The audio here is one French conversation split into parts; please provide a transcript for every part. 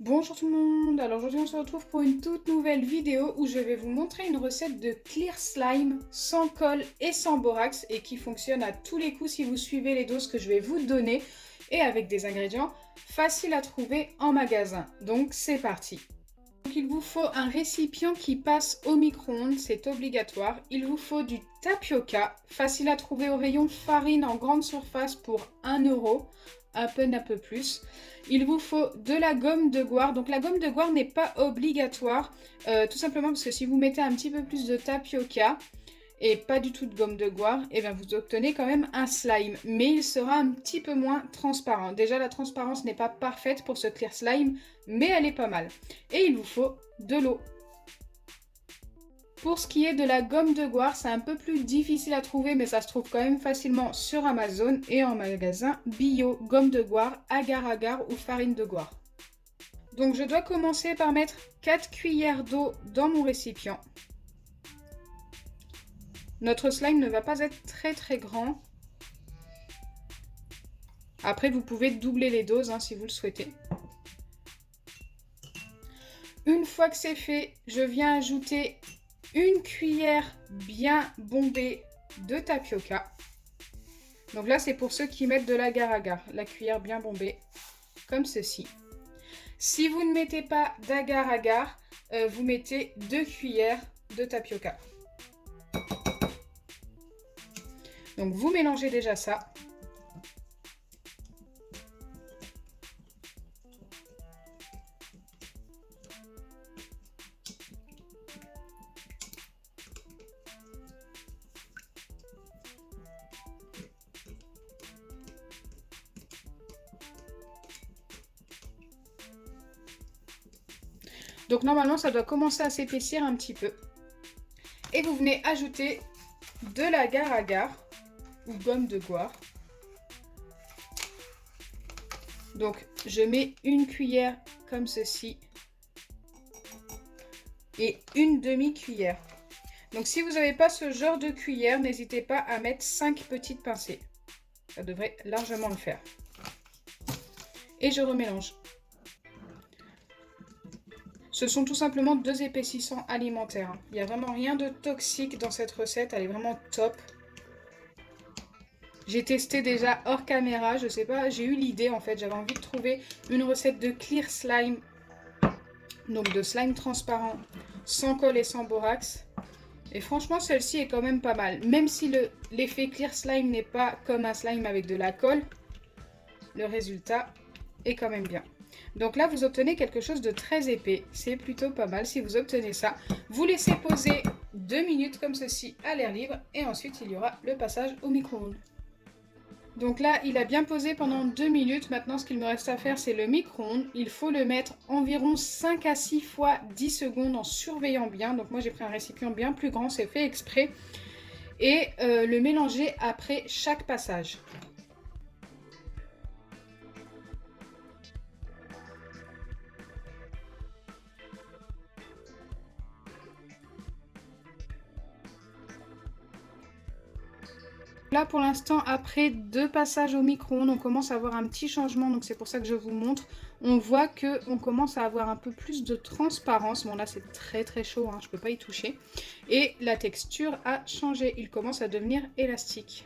Bonjour tout le monde, alors aujourd'hui on se retrouve pour une toute nouvelle vidéo où je vais vous montrer une recette de clear slime sans colle et sans borax et qui fonctionne à tous les coups si vous suivez les doses que je vais vous donner et avec des ingrédients faciles à trouver en magasin. Donc c'est parti. Donc il vous faut un récipient qui passe au micro-ondes, c'est obligatoire. Il vous faut du tapioca, facile à trouver au rayon farine en grande surface pour 1 €, à peine un peu plus. Il vous faut de la gomme de goire. Donc la gomme de goire n'est pas obligatoire, tout simplement parce que si vous mettez un petit peu plus de tapioca et pas du tout de gomme de goire, et bien vous obtenez quand même un slime, mais il sera un petit peu moins transparent. Déjà la transparence n'est pas parfaite pour ce clear slime, mais elle est pas mal. Et il vous faut de l'eau. Pour ce qui est de la gomme de goire, c'est un peu plus difficile à trouver, mais ça se trouve quand même facilement sur Amazon et en magasin bio, gomme de goire, agar-agar ou farine de goire. Donc je dois commencer par mettre 4 cuillères d'eau dans mon récipient. Notre slime ne va pas être très grand. Après, vous pouvez doubler les doses si vous le souhaitez. Une fois que c'est fait, je viens ajouter une cuillère bien bombée de tapioca. Donc là, c'est pour ceux qui mettent de l'agar-agar, la cuillère bien bombée, comme ceci. Si vous ne mettez pas d'agar-agar, vous mettez 2 cuillères de tapioca. Donc vous mélangez déjà ça. Donc normalement, ça doit commencer à s'épaissir un petit peu. Et vous venez ajouter de l'agar-agar ou gomme de goire. Donc je mets une cuillère comme ceci et une demi-cuillère. Donc si vous n'avez pas ce genre de cuillère, n'hésitez pas à mettre 5 petites pincées. Ça devrait largement le faire. Et je remélange. Ce sont tout simplement 2 épaississants alimentaires. Il n'y a vraiment rien de toxique dans cette recette, elle est vraiment top. J'ai testé déjà hors caméra, je sais pas, j'ai eu l'idée en fait, j'avais envie de trouver une recette de clear slime, donc de slime transparent, sans colle et sans borax. Et franchement, celle-ci est quand même pas mal. Même si l'effet clear slime n'est pas comme un slime avec de la colle, le résultat est quand même bien. Donc là, vous obtenez quelque chose de très épais. C'est plutôt pas mal si vous obtenez ça. Vous laissez poser 2 minutes comme ceci à l'air libre. Et ensuite, il y aura le passage au micro-ondes. Donc là, il a bien posé pendant 2 minutes. Maintenant, ce qu'il me reste à faire, c'est le micro-ondes. Il faut le mettre environ 5 à 6 fois 10 secondes en surveillant bien. Donc moi, j'ai pris un récipient bien plus grand, c'est fait exprès. Et le mélanger après chaque passage. Là pour l'instant, après 2 passages au micro-ondes, on commence à avoir un petit changement, donc c'est pour ça que je vous montre. On voit qu'on commence à avoir un peu plus de transparence. Bon là c'est très chaud, je ne peux pas y toucher. Et la texture a changé, il commence à devenir élastique.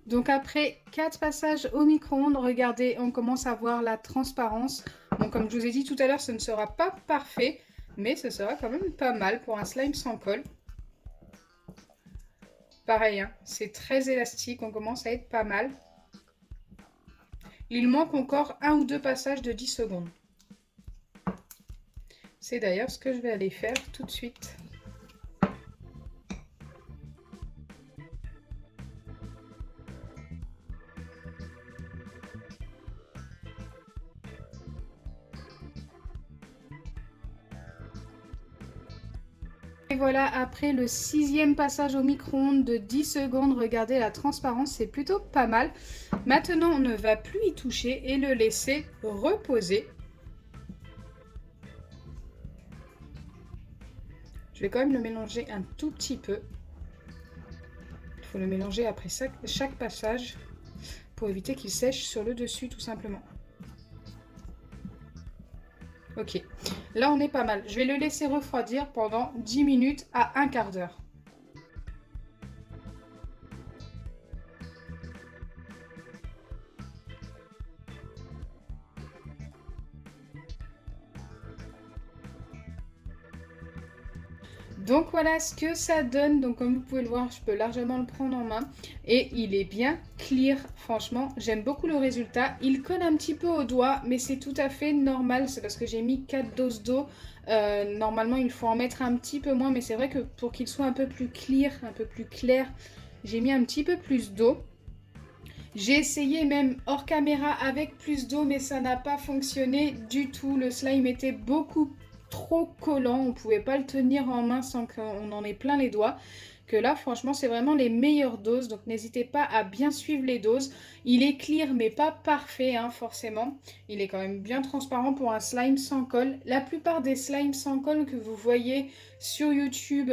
Donc après 4 passages au micro-ondes, regardez, on commence à voir la transparence. Bon, comme je vous ai dit tout à l'heure, ce ne sera pas parfait, mais ce sera quand même pas mal pour un slime sans colle. Pareil, c'est très élastique, on commence à être pas mal. Il manque encore 1 ou 2 passages de 10 secondes. C'est d'ailleurs ce que je vais aller faire tout de suite. Et voilà, après le 6e passage au micro-ondes de 10 secondes, regardez la transparence, c'est plutôt pas mal. Maintenant, on ne va plus y toucher et le laisser reposer. Je vais quand même le mélanger un tout petit peu. Il faut le mélanger après chaque passage pour éviter qu'il sèche sur le dessus tout simplement. Ok, là on est pas mal. Je vais le laisser refroidir pendant 10 minutes à un quart d'heure. Donc voilà ce que ça donne. Donc comme vous pouvez le voir, je peux largement le prendre en main. Et il est bien clear. Franchement, j'aime beaucoup le résultat. Il colle un petit peu au doigt, mais c'est tout à fait normal. C'est parce que j'ai mis 4 doses d'eau. Normalement, il faut en mettre un petit peu moins. Mais c'est vrai que pour qu'il soit un peu plus clear, un peu plus clair, j'ai mis un petit peu plus d'eau. J'ai essayé même hors caméra avec plus d'eau, mais ça n'a pas fonctionné du tout. Le slime était beaucoup trop collant, on pouvait pas le tenir en main sans qu'on en ait plein les doigts. Que là, franchement, c'est vraiment les meilleures doses, donc n'hésitez pas à bien suivre les doses. Il est clear, mais pas parfait, hein, forcément. Il est quand même bien transparent pour un slime sans colle. La plupart des slimes sans colle que vous voyez sur YouTube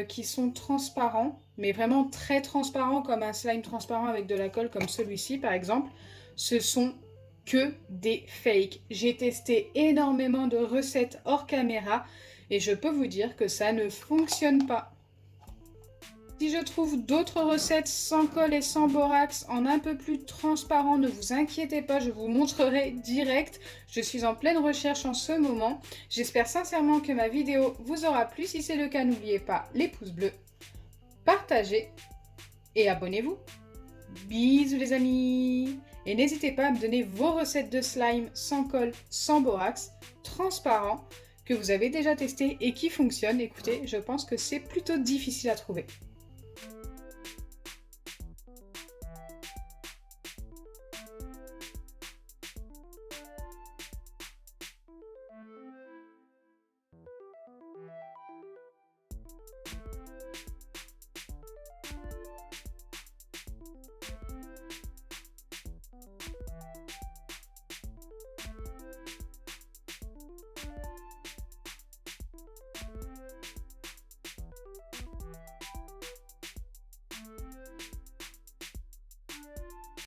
qui sont transparents, mais vraiment très transparents, comme un slime transparent avec de la colle, comme celui-ci par exemple, ce sont que des fakes. J'ai testé énormément de recettes hors caméra et je peux vous dire que ça ne fonctionne pas. Si je trouve d'autres recettes sans colle et sans borax en un peu plus transparent, ne vous inquiétez pas, je vous montrerai direct. Je suis en pleine recherche en ce moment. J'espère sincèrement que ma vidéo vous aura plu. Si c'est le cas, n'oubliez pas les pouces bleus, partagez et abonnez-vous. Bisous les amis! Et n'hésitez pas à me donner vos recettes de slime sans colle, sans borax, transparent, que vous avez déjà testé et qui fonctionnent. Écoutez, je pense que c'est plutôt difficile à trouver.